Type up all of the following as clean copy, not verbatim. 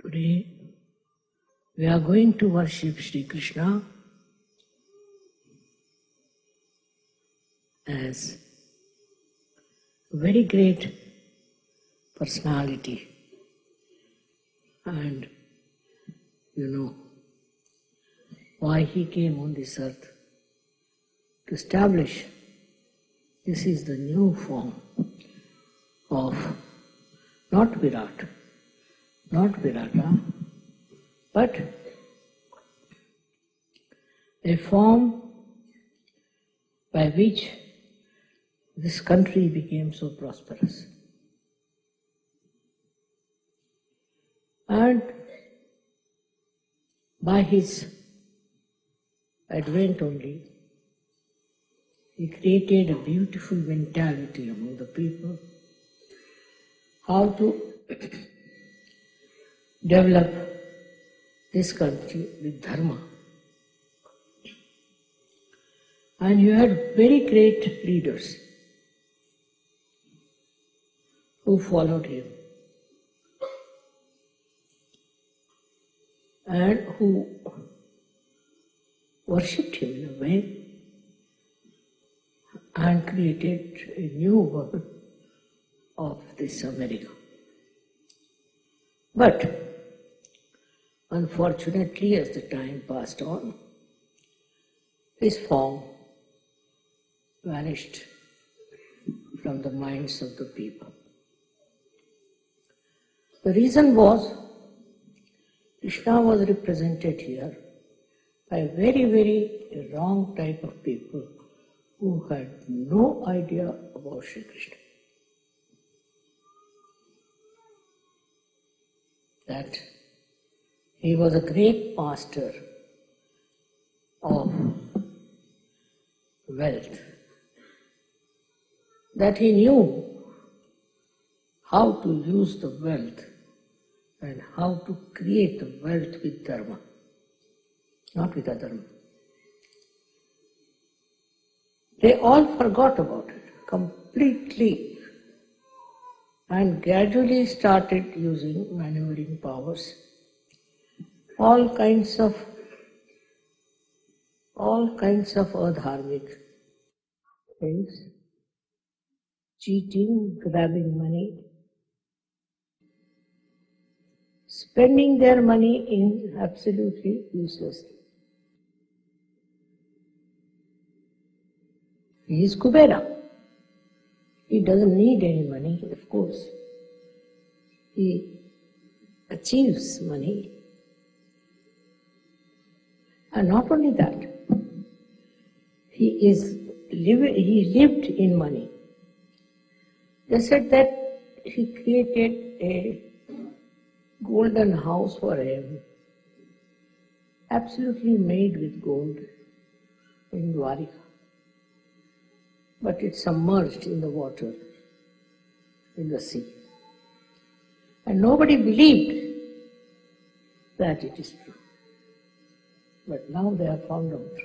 Today we are going to worship Shri Krishna as a very great personality, and you know why he came on this earth, to establish this is the new form of not Virat, not Virata, but a form by which this country became so prosperous. And by his advent only, he created a beautiful mentality among the people, how to develop this country with dharma. And you had very great leaders who followed him and who worshipped him in a way and created a new world of this America. But unfortunately, as the time passed on, his form vanished from the minds of the people. The reason was Krishna was represented here by a very, very wrong type of people who had no idea about Shri Krishna. That he was a great master of wealth, that he knew how to use the wealth and how to create the wealth with dharma, not with adharma. They all forgot about it completely and gradually started using maneuvering powers, all kinds of adharmic things, cheating, grabbing money, spending their money in absolutely useless. He is Kubera. He doesn't need any money, of course. He achieves money. And not only that, he lived in money. They said that he created a golden house for him, absolutely made with gold, in Dwarika. But it submerged in the water, in the sea. And nobody believed that it is true. But now they have found out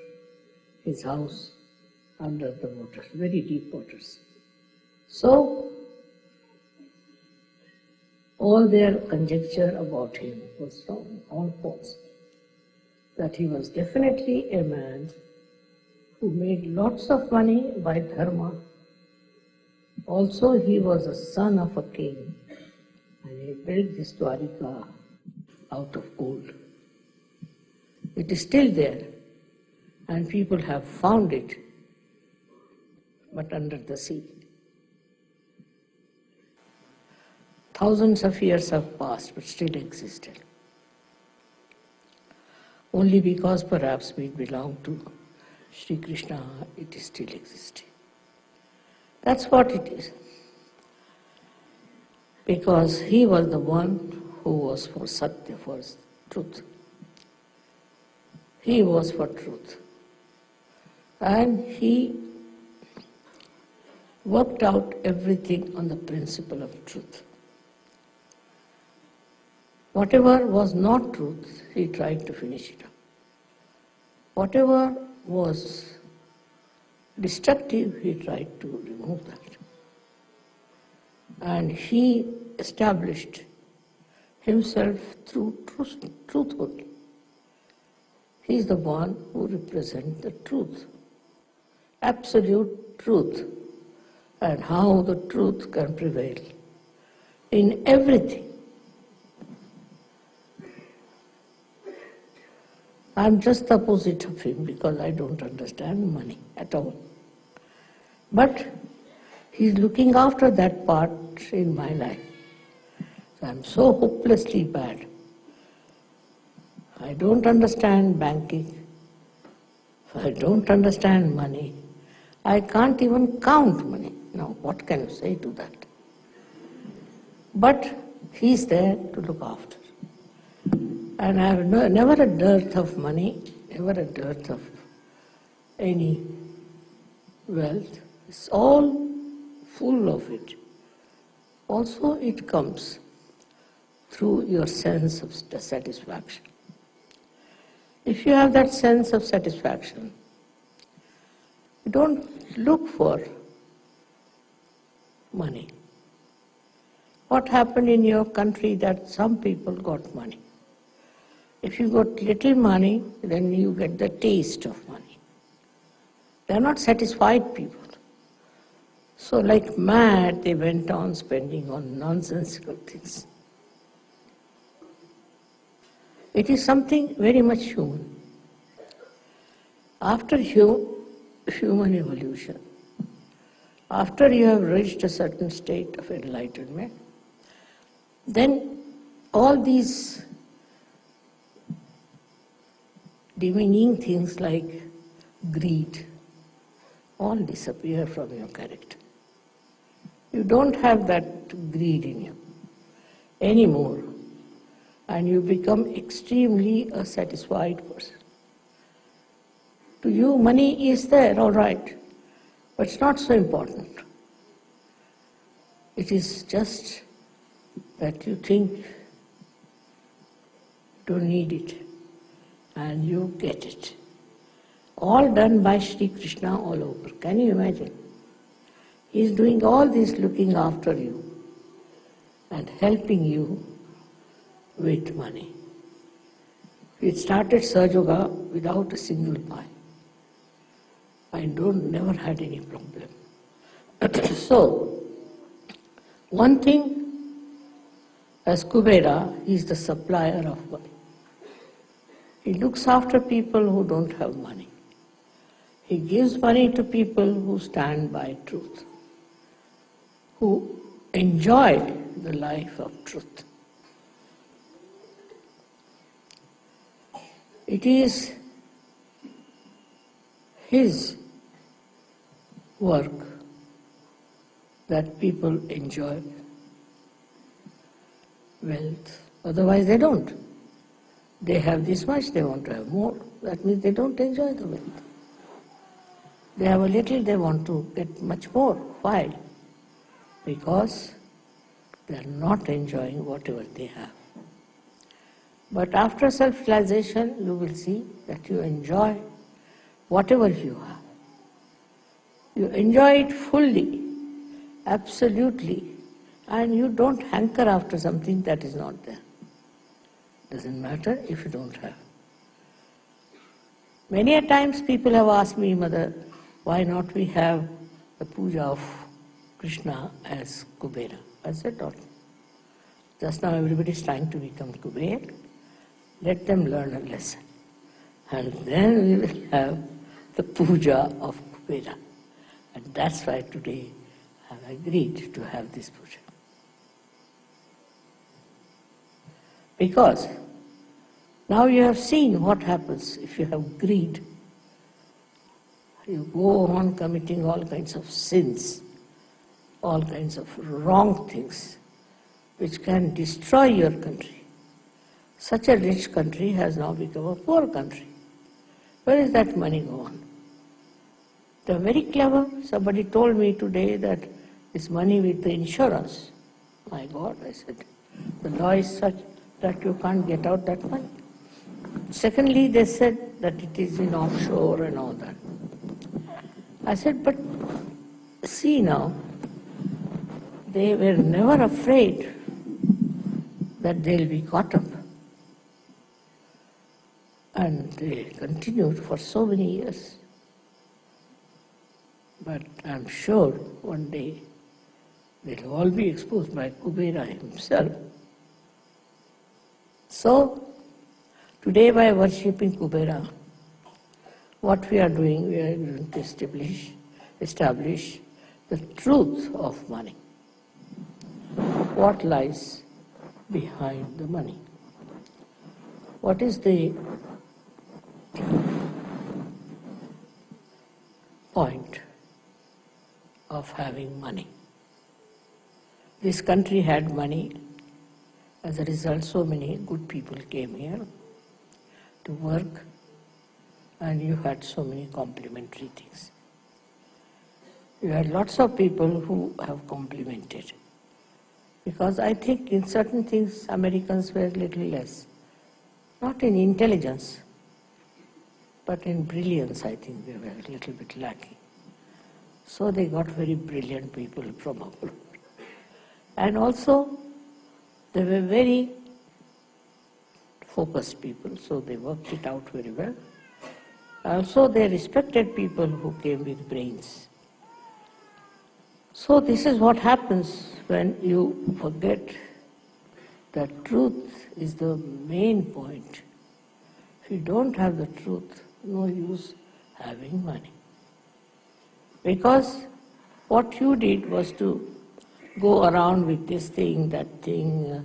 his house under the waters, very deep waters. So, all their conjecture about him was wrong, all false. That he was definitely a man who made lots of money by dharma. Also, he was a son of a king, and he built this Dwarika out of gold. It is still there, and people have found it, but under the sea. Thousands of years have passed, but still existed. Only because perhaps we belong to Shri Krishna, it is still existing. That's what it is. Because he was the one who was for Satya, for truth. He was for truth. And he worked out everything on the principle of truth. Whatever was not truth, he tried to finish it up. Whatever was destructive, he tried to remove that. And he established himself through truth only. He is the one who represents the truth, absolute truth, and how the truth can prevail in everything. I'm just the opposite of him because I don't understand money at all. But he's looking after that part in my life. So I'm so hopelessly bad. I don't understand banking. I don't understand money. I can't even count money. Now, what can you say to that? But he's there to look after. And I have never a dearth of money, never a dearth of any wealth. It's all full of it. Also, it comes through your sense of satisfaction. If you have that sense of satisfaction, you don't look for money. What happened in your country that some people got money? If you got little money, then you get the taste of money. They are not satisfied people. So like mad, they went on spending on nonsensical things. It is something very much human. After human evolution, after you have reached a certain state of enlightenment, then all these demeaning things like greed all disappear from your character. You don't have that greed in you anymore, and you become extremely a satisfied person. To you, money is there, all right, but it's not so important. It is just that you think you don't need it, and you get it. All done by Shrikrishna all over. Can you imagine? He is doing all this, looking after you and helping you with money. We started Sahaja Yoga without a single pie. I never had any problem. So, one thing, as Kubera, he is the supplier of money. He looks after people who don't have money. He gives money to people who stand by truth, who enjoy the life of truth. It is his work that people enjoy wealth. Otherwise they don't. They have this much, they want to have more. That means they don't enjoy the wealth. They have a little, they want to get much more. Why? Because they are not enjoying whatever they have. But after self-realization, you will see that you enjoy whatever you have. You enjoy it fully, absolutely, and you don't hanker after something that is not there. Doesn't matter if you don't have. Many a times people have asked me, Mother, why not we have the puja of Krishna as Kubera? I said, no. Just now everybody is trying to become Kuber. Let them learn a lesson. And then we will have the puja of Kubera. And that's why today I have agreed to have this puja. Because now you have seen what happens if you have greed. You go on committing all kinds of sins, all kinds of wrong things, which can destroy your country. Such a rich country has now become a poor country. Where is that money gone? They are very clever. Somebody told me today that it's money with the insurance. My God, I said, the law is such that you can't get out that money. Secondly, they said that it is in offshore and all that. I said, but see now, they were never afraid that they'll be caught up. And they continued for so many years. But I'm sure one day they'll all be exposed by Kubera himself. So, today by worshipping Kubera, what we are doing, we are going to establish the truth of money. What lies behind the money? What is the point of having money? This country had money. As a result, so many good people came here to work, and you had so many complimentary things. You had lots of people who have complimented. Because I think in certain things Americans were a little less. Not in intelligence, but in brilliance I think they were a little bit lacking. So they got very brilliant people from abroad. And also they were very focused people, so they worked it out very well. Also they respected people who came with brains. So this is what happens when you forget that truth is the main point. If you don't have the truth, no use having money. Because what you did was to go around with this thing, that thing,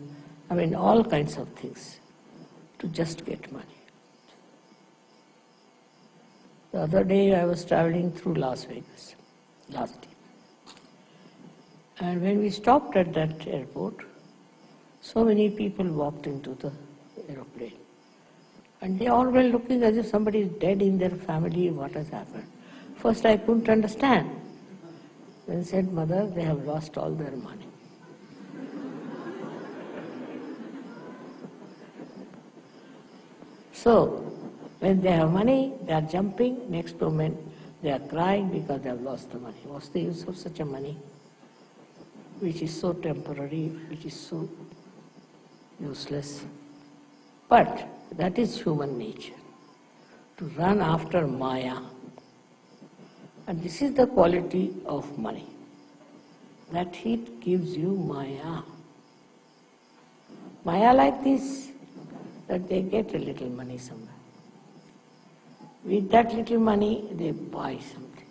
all kinds of things, to just get money. The other day I was traveling through Las Vegas, last year. And when we stopped at that airport, so many people walked into the aeroplane. And they all were looking as if somebody is dead in their family, what has happened. First I couldn't understand. Then said, Mother, they have lost all their money. So, when they have money, they are jumping. Next moment, they are crying because they have lost the money. What's the use of such a money, which is so temporary, which is so useless? But that is human nature, to run after Maya. And this is the quality of money, that it gives you Maya. Maya like this, that they get a little money somewhere. With that little money, they buy something.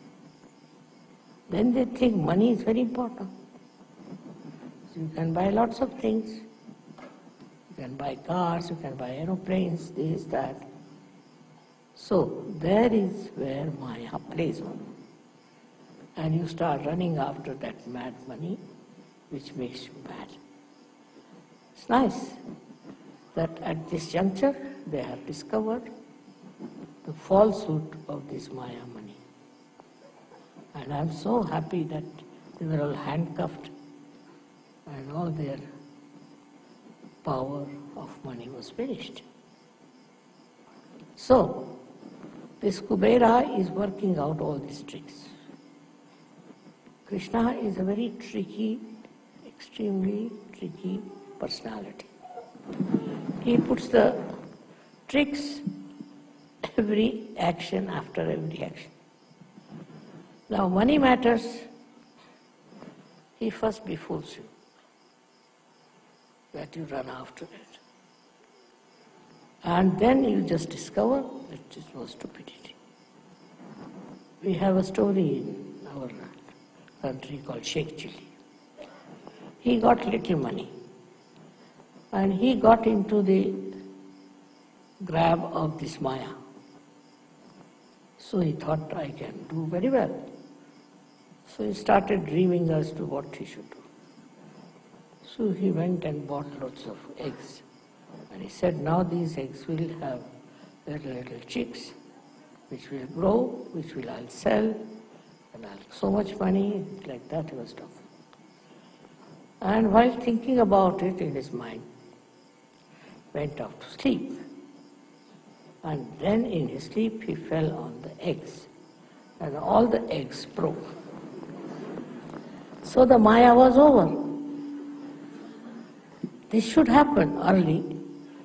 Then they think money is very important. So you can buy lots of things. You can buy cars, you can buy aeroplanes, this, that. So there is where Maya plays on. And you start running after that mad money, which makes you mad. It's nice that at this juncture they have discovered the falsehood of this Maya money. And I'm so happy that they were all handcuffed and all their power of money was finished. So, this Kubera is working out all these tricks. Krishna is a very tricky, extremely tricky personality. He puts the tricks every action after every action. Now money matters, he first befools you, that you run after it. And then you just discover that it was stupidity. We have a story in our country called Sheikh Chili. He got little money and he got into the grab of this Maya. So he thought, I can do very well. So he started dreaming as to what he should do. So he went and bought lots of eggs. And he said, now these eggs will have little chicks, which will grow, which will I'll sell, and I'll have so much money, like that he was talking. And while thinking about it in his mind, went off to sleep. And then in his sleep he fell on the eggs, and all the eggs broke. So the Maya was over. This should happen early,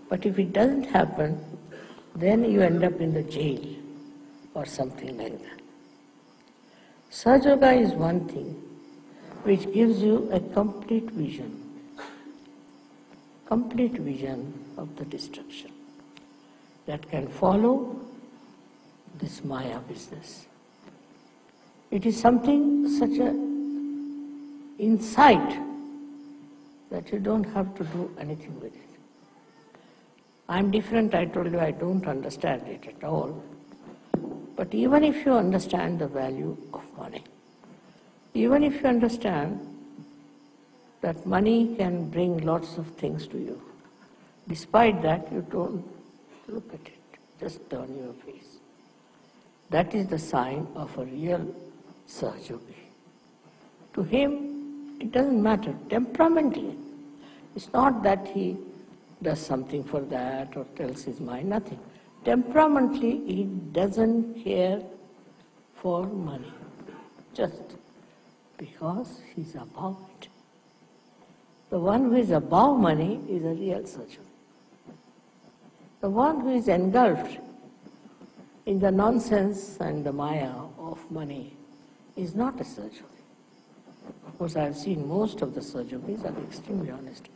but if it doesn't happen, then you end up in the jail or something like that. Sahaja Yoga is one thing which gives you a complete vision of the destruction that can follow this Maya business. It is something, such a insight that you don't have to do anything with it. I'm different, I told you, I don't understand it at all. But even if you understand the value of money, even if you understand that money can bring lots of things to you, despite that you don't look at it, just turn your face. That is the sign of a real Sahaja Yogi. To him, it doesn't matter temperamentally. It's not that he does something for that or tells his mind, nothing. Temperamentally, he doesn't care for money, just because he's above it. The one who is above money is a real Sahaja Yogi. The one who is engulfed in the nonsense and the Maya of money is not a Sahaja Yogi. Of course, I have seen most of the Sahaja Yogis are extremely honest,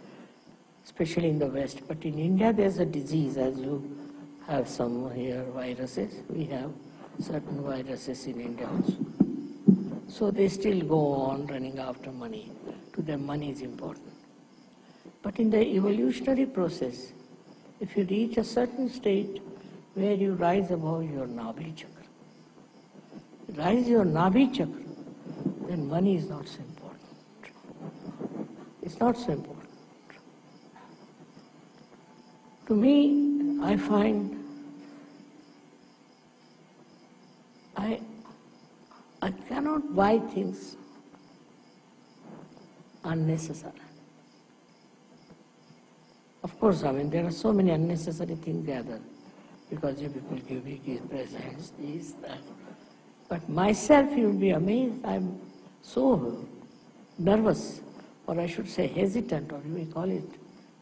especially in the West. But in India, there's a disease, as you have some here viruses. We have certain viruses in India also. So they still go on running after money. To them, money is important. But in the evolutionary process, if you reach a certain state where you rise above your Nabhi chakra, rise your Nabhi chakra, then money is not so important. It's not so important. To me, I find I cannot buy things unnecessary. Of course, there are so many unnecessary things gathered because you people give me presents, this, that. But myself, you will be amazed, I'm so nervous, or I should say hesitant, or you may call it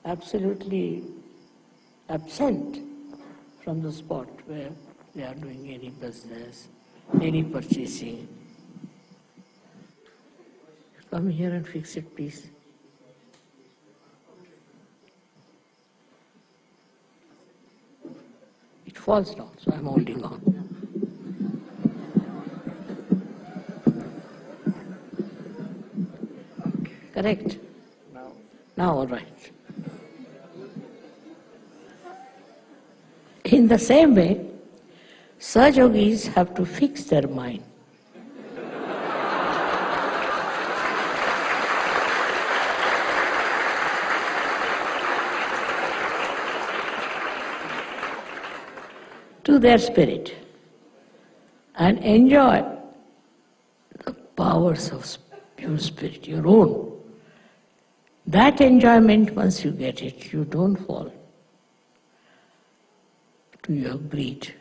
absolutely absent from the spot where they are doing any business, any purchasing. Come here and fix it, please. It falls down, so I'm holding on. Correct? Now all right. In the same way, Sahaja Yogis have to fix their mind. To their spirit and enjoy the powers of pure spirit, your own. That enjoyment, once you get it, you don't fall to your greed.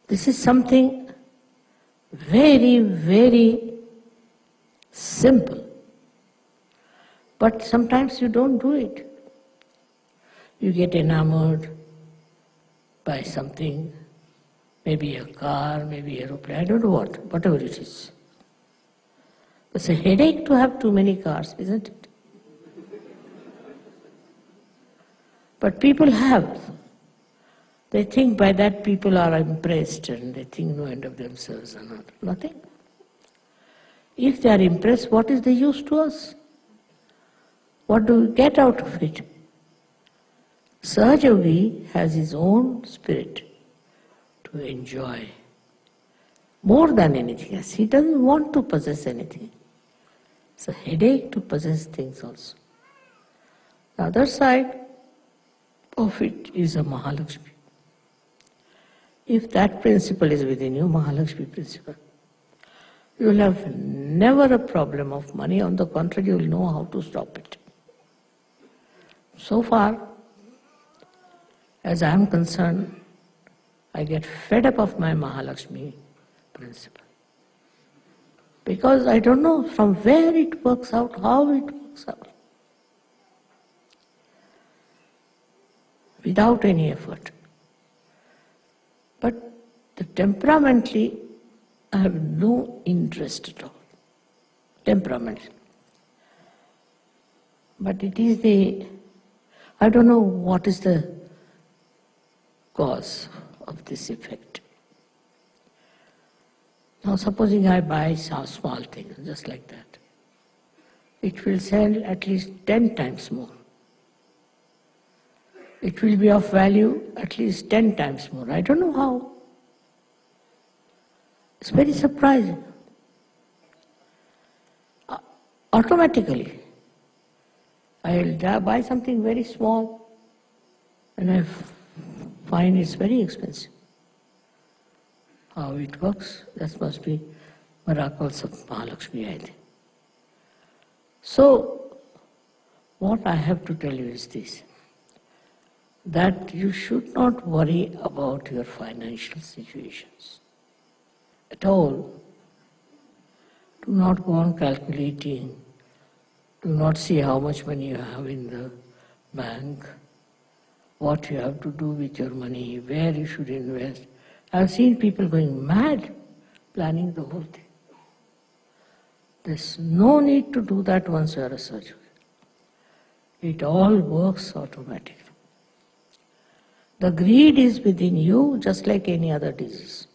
This is something very, very simple. But sometimes you don't do it. You get enamored by something, maybe a car, maybe an aeroplane, I don't know what, whatever it is. It's a headache to have too many cars, isn't it? But people have. They think by that people are impressed and they think no end of themselves and nothing. If they are impressed, what is the use to us? What do we get out of it? Sahaja Yogi has his own spirit to enjoy more than anything else. He doesn't want to possess anything. It's a headache to possess things also. The other side of it is a Mahalakshmi. If that principle is within you, Mahalakshmi principle, you will have never a problem of money. On the contrary, you will know how to stop it. So far, as I am concerned, I get fed up of my Mahalakshmi principle. Because I don't know from where it works out, how it works out. without any effort. But temperamentally, I have no interest at all. Temperament. But it is I don't know what is the cause of this effect. Now supposing I buy some small thing, just like that. It will sell at least 10 times more. It will be of value at least 10 times more. I don't know how. It's very surprising. Automatically, I'll buy something very small and I find it's very expensive. How it works, that must be miracles of Mahalakshmi, I think. So, what I have to tell you is this, that you should not worry about your financial situations at all. Do not go on calculating. Do not see how much money you have in the bank, what you have to do with your money, where you should invest. I've seen people going mad planning the whole thing. There's no need to do that once you are a surgeon. It all works automatically. The greed is within you just like any other disease.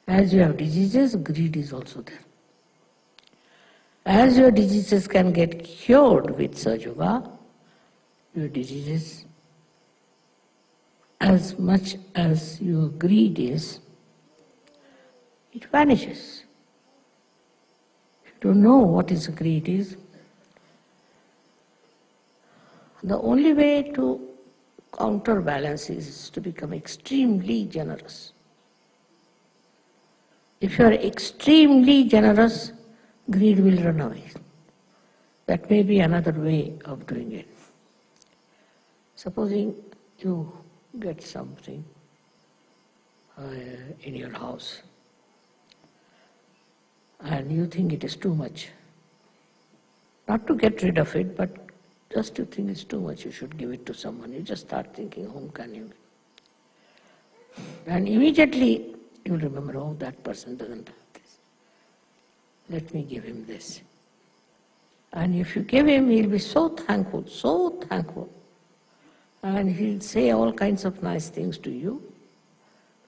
As you have diseases, greed is also there. As your diseases can get cured with Sahaja Yoga, your diseases, as much as your greed is, it vanishes. If you don't know what is greed is, the only way to counterbalance is to become extremely generous. If you are extremely generous, greed will run away. That may be another way of doing it. Supposing you get something in your house and you think it is too much. Not to get rid of it, but just you think it's too much, you should give it to someone. You just start thinking, whom can you give? And immediately you remember, oh, that person doesn't have this. Let me give him this. And if you give him, he'll be so thankful. And he'll say all kinds of nice things to you,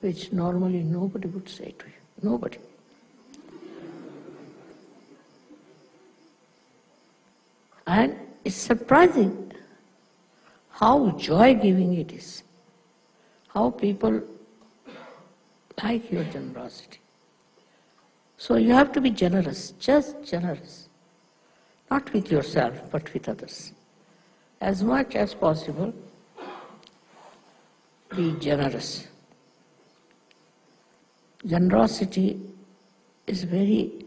which normally nobody would say to you. Nobody. And it's surprising how joy-giving it is. How people like your generosity. So you have to be generous, just generous. Not with yourself, but with others. As much as possible, be generous. Generosity is very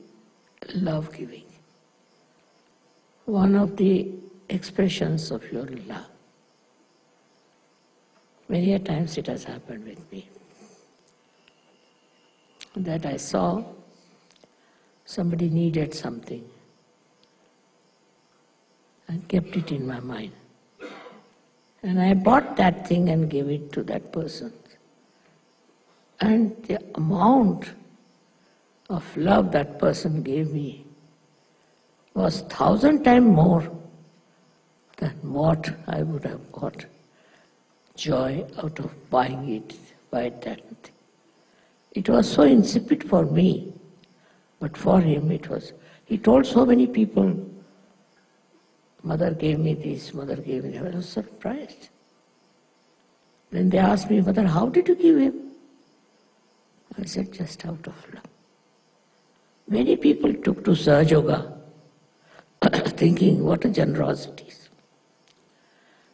love-giving. One of the expressions of your love. Many a times it has happened with me. That I saw somebody needed something and kept it in my mind. And I bought that thing and gave it to that person. And the amount of love that person gave me was 1,000 times more than what I would have got joy out of buying it, buy that thing. It was so insipid for me, but for him it was. He told so many people, mother gave me this, mother gave me that. I was surprised. Then they asked me, mother, how did you give him? I said, just out of love. Many people took to Sahaja Yoga thinking what a generosity is.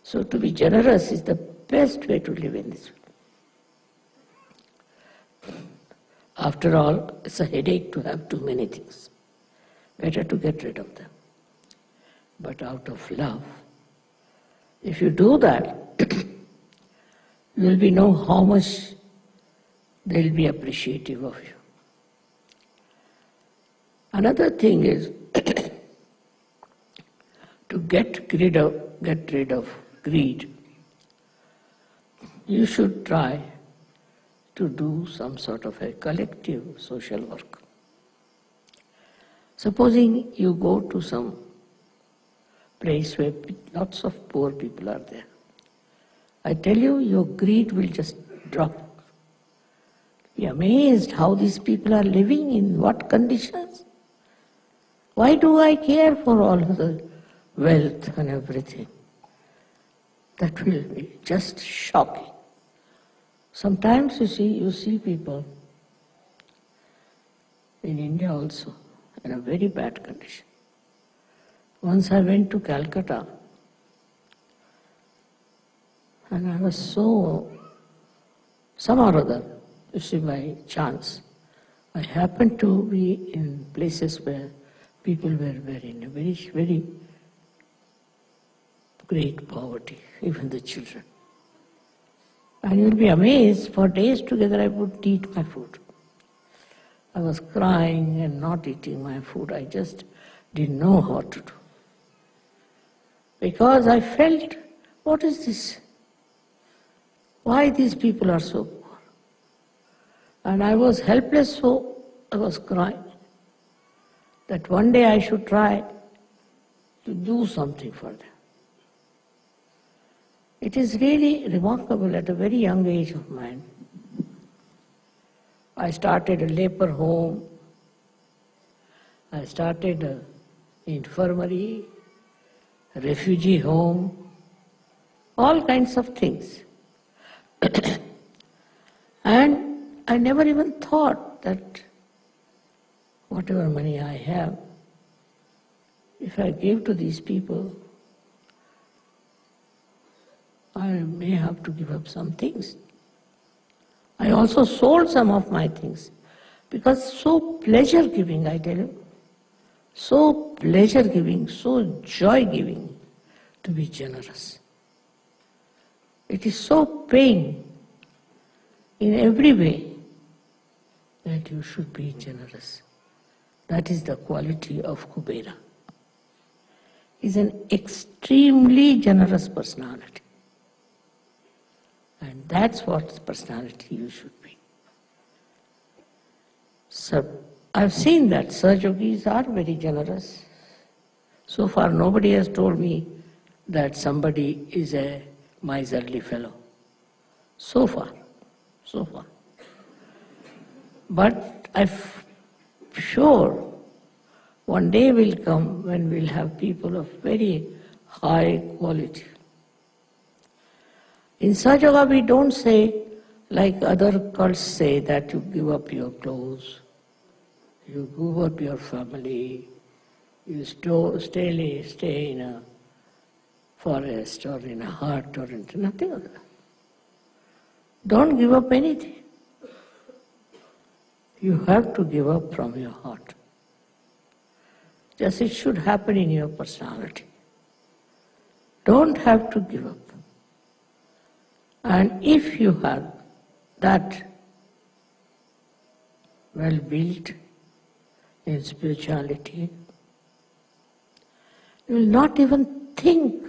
So to be generous is the best way to live in this world. After all, it's a headache to have too many things. Better to get rid of them. But out of love, if you do that, you will know how much they will be appreciative of you. Another thing is to get rid of greed. you should try to do some sort of a collective social work. Supposing you go to some place where lots of poor people are there. I tell you, your greed will just drop. Be amazed how these people are living, in what conditions. Why do I care for all the wealth and everything? That will be just shocking. Sometimes you see people in India also in a very bad condition. Once I went to Calcutta and I was some or other, you see, by chance, I happened to be in places where people were in a very, very great poverty, even the children. And you'll be amazed, for days together I wouldn't eat my food. I was crying and not eating my food. I just didn't know what to do. Because I felt, what is this? Why these people are so poor? And I was helpless, so I was crying. That one day I should try to do something for them. It is really remarkable at a very young age of mine. I started a leper home. I started an infirmary, a refugee home, all kinds of things. And I never even thought that whatever money I have, if I give to these people, I may have to give up some things. I also sold some of my things because so pleasure-giving, I tell you, so pleasure-giving, so joy-giving to be generous. It is so paying in every way that you should be generous. That is the quality of Kubera. He is an extremely generous personality. And that's what personality you should be. So I've seen that Sahajogis are very generous. So far nobody has told me that somebody is a miserly fellow. So far. But I'm sure one day will come when we'll have people of very high quality. In Sahajaga we don't say, like other cults say, that you give up your clothes, you give up your family, you stay in a forest or in a hut or into nothing of that. Don't give up anything. You have to give up from your heart. Just it should happen in your personality. Don't have to give up. And if you have that well built in spirituality, you will not even think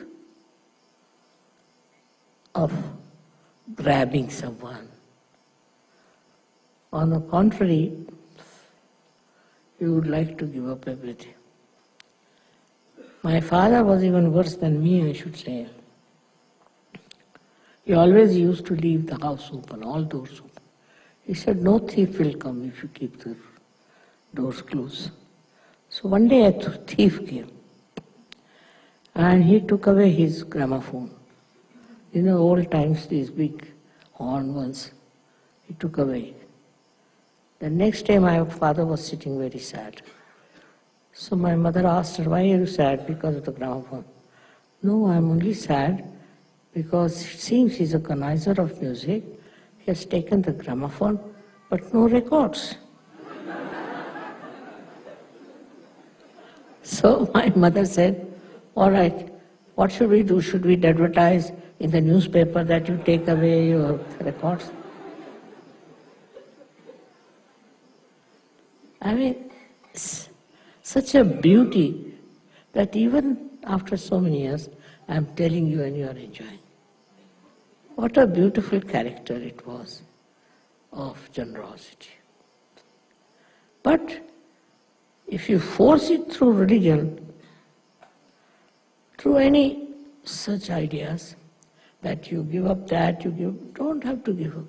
of grabbing someone. On the contrary, you would like to give up everything. My father was even worse than me, I should say. He always used to leave the house open, all doors open. He said, no thief will come if you keep the doors closed. So one day a thief came and he took away his gramophone. In the old times, these big horn ones, he took away. The next day my father was sitting very sad. So my mother asked her, why are you sad? Because of the gramophone. No, I'm only sad because it seems he's a connoisseur of music. He has taken the gramophone, but no records. So my mother said, all right, what should we do? Should we advertise in the newspaper that you take away your records? I mean, it's such a beauty that even after so many years, I'm telling you and you are enjoying. What a beautiful character it was of generosity. But if you force it through religion, through any such ideas, that you give up that, don't have to give up.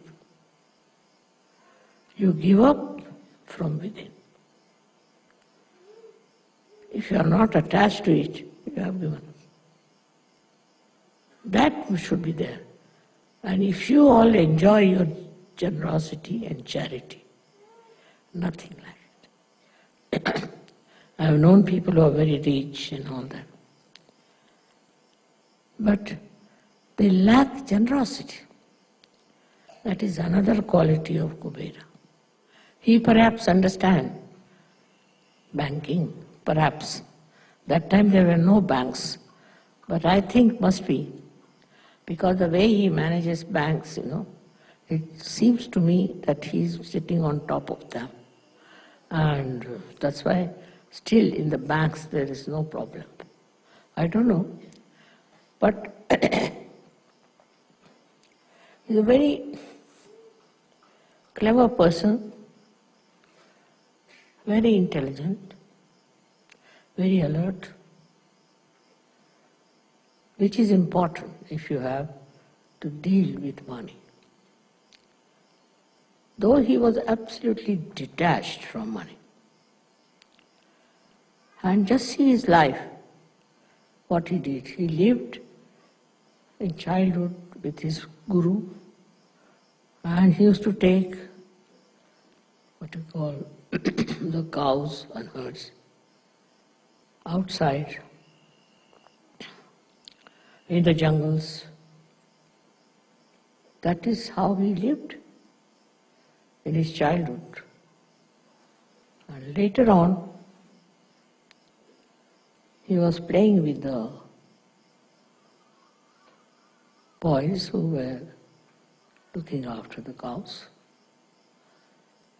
You give up from within. If you are not attached to it, you have given up. That should be there. And if you all enjoy your generosity and charity, nothing like it. I have known people who are very rich and all that. But they lack generosity. That is another quality of Kubera. He perhaps understands banking, perhaps. That time there were no banks. But I think must be, because the way he manages banks, it seems to me that he's sitting on top of them. And that's why still in the banks there is no problem. I don't know. But he's a very clever person, very intelligent, very alert, which is important if you have to deal with money. Though he was absolutely detached from money. And just see his life, what he did. He lived in childhood with his guru, and he used to take what you call the cows and herds outside in the jungles. That is how he lived in his childhood. And later on, he was playing with the boys who were looking after the cows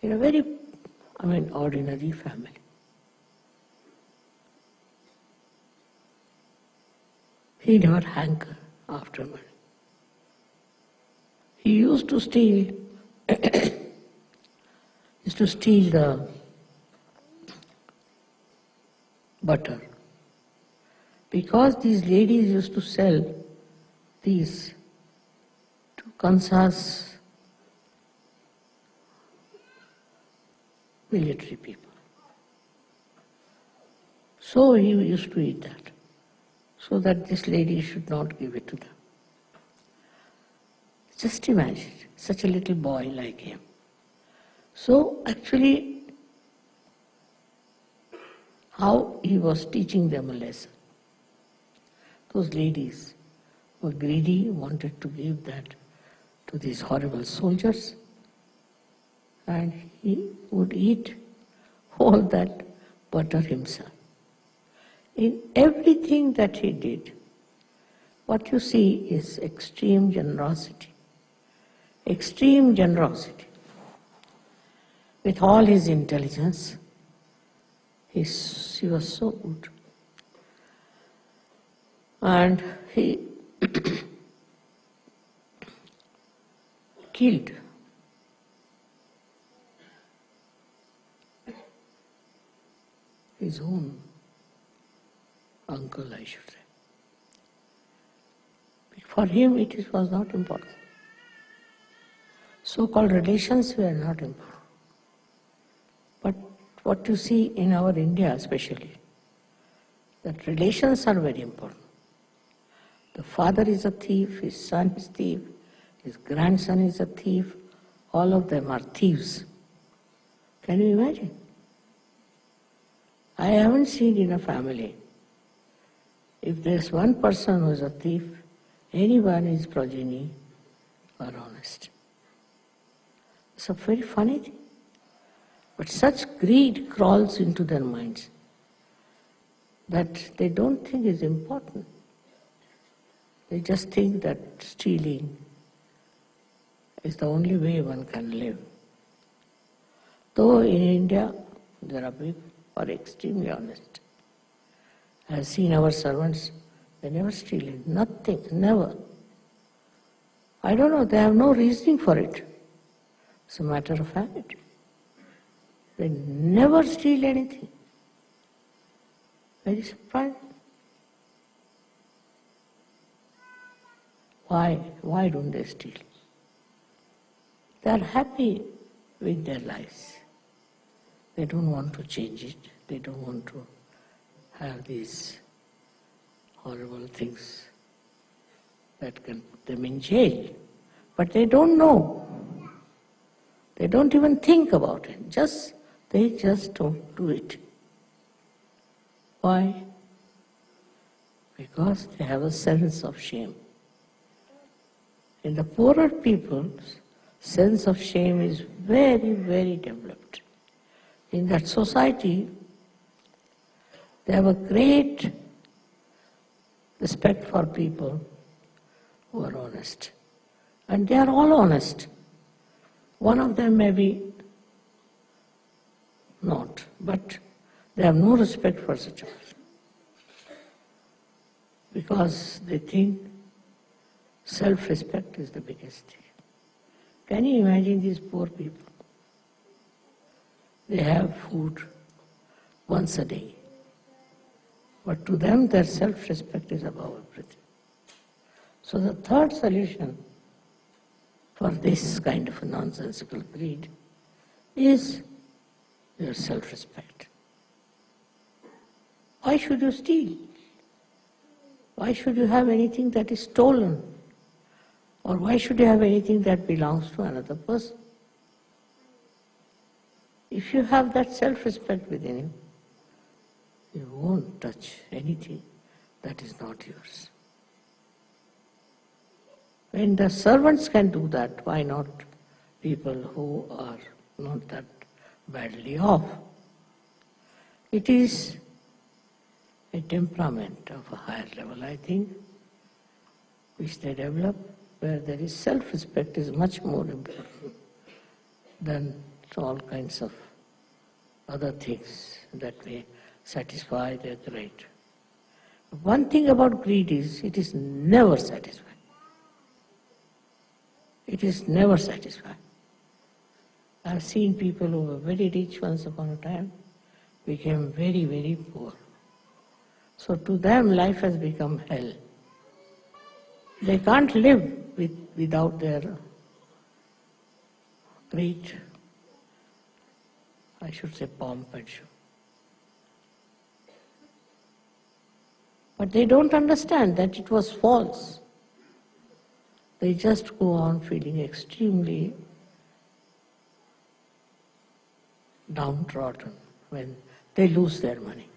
in a very, ordinary family. He never hankered after money. He used to steal the butter, because these ladies used to sell these to Kansas military people. So he used to eat that, so that this lady should not give it to them. Just imagine, such a little boy like him. So actually, how he was teaching them a lesson. Those ladies were greedy, wanted to give that to these horrible soldiers, and he would eat all that butter himself. In everything that he did, what you see is extreme generosity. Extreme generosity. With all his intelligence, he was so good. And he killed his own uncle, I should say. For him, it was not important. So-called relations were not important. But what you see in our India especially, that relations are very important. The father is a thief, his son is a thief, his grandson is a thief, all of them are thieves. Can you imagine? I haven't seen in a family, if there's one person who is a thief, anyone is progeny are honest. It's a very funny thing. But such greed crawls into their minds that they don't think is important. They just think that stealing is the only way one can live. Though in India, there are people who are extremely honest. I have seen our servants, they never steal nothing, never. I don't know, they have no reasoning for it. It's a matter of habit. They never steal anything. Very surprising. Why? Why don't they steal? They are happy with their lives. They don't want to change it. They don't want to have these horrible things that can put them in jail. But they don't know. They don't even think about it. They just don't do it. Why? Because they have a sense of shame. In the poorer people's sense of shame is very, very developed. In that society, they have a great respect for people who are honest. And they are all honest. One of them may be not, but they have no respect for such a person. Because they think self-respect is the biggest thing. Can you imagine these poor people? They have food once a day. But to them, their self-respect is above everything. So the third solution for this kind of a nonsensical greed is your self-respect. Why should you steal? Why should you have anything that is stolen? Or why should you have anything that belongs to another person? If you have that self-respect within you, you won't touch anything that is not yours. When the servants can do that, why not people who are not that badly off? It is a temperament of a higher level, I think, which they develop, where there is self-respect is much more important than all kinds of other things that may satisfy their greed. One thing about greed is it is never satisfied. It is never satisfied. I have seen people who were very rich once upon a time became very, very poor. So to them life has become hell. They can't live without their great, I should say, pomp and show. But they don't understand that it was false. They just go on feeling extremely downtrodden when they lose their money.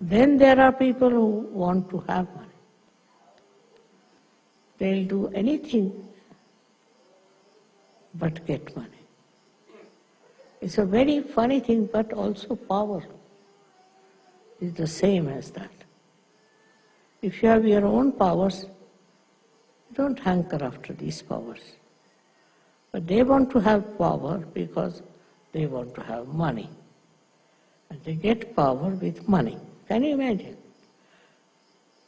Then there are people who want to have money. They'll do anything but get money. It's a very funny thing, but also power is the same as that. If you have your own powers, you don't hanker after these powers. But they want to have power because they want to have money. And they get power with money. Can you imagine?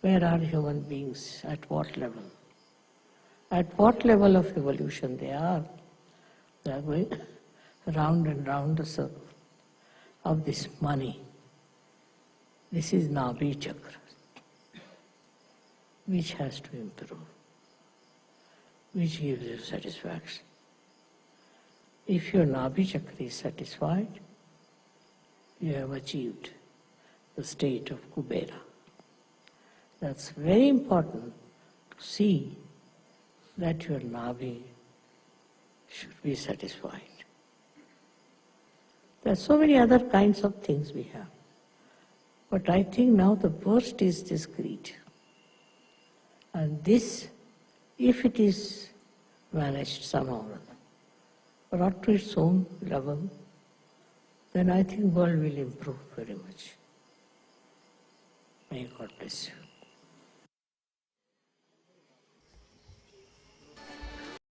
Where are human beings? At what level? At what level of evolution they are? They are going round and round the circle of this money. This is Nabhi Chakra, which has to improve, which gives you satisfaction. If your Nabhi Chakra is satisfied, you have achieved the state of Kubera. That's very important to see that your Nabhi should be satisfied. There are so many other kinds of things we have. But I think now the worst is this greed. And this, if it is managed somehow, brought to its own level, then I think world will improve very much. May God bless you.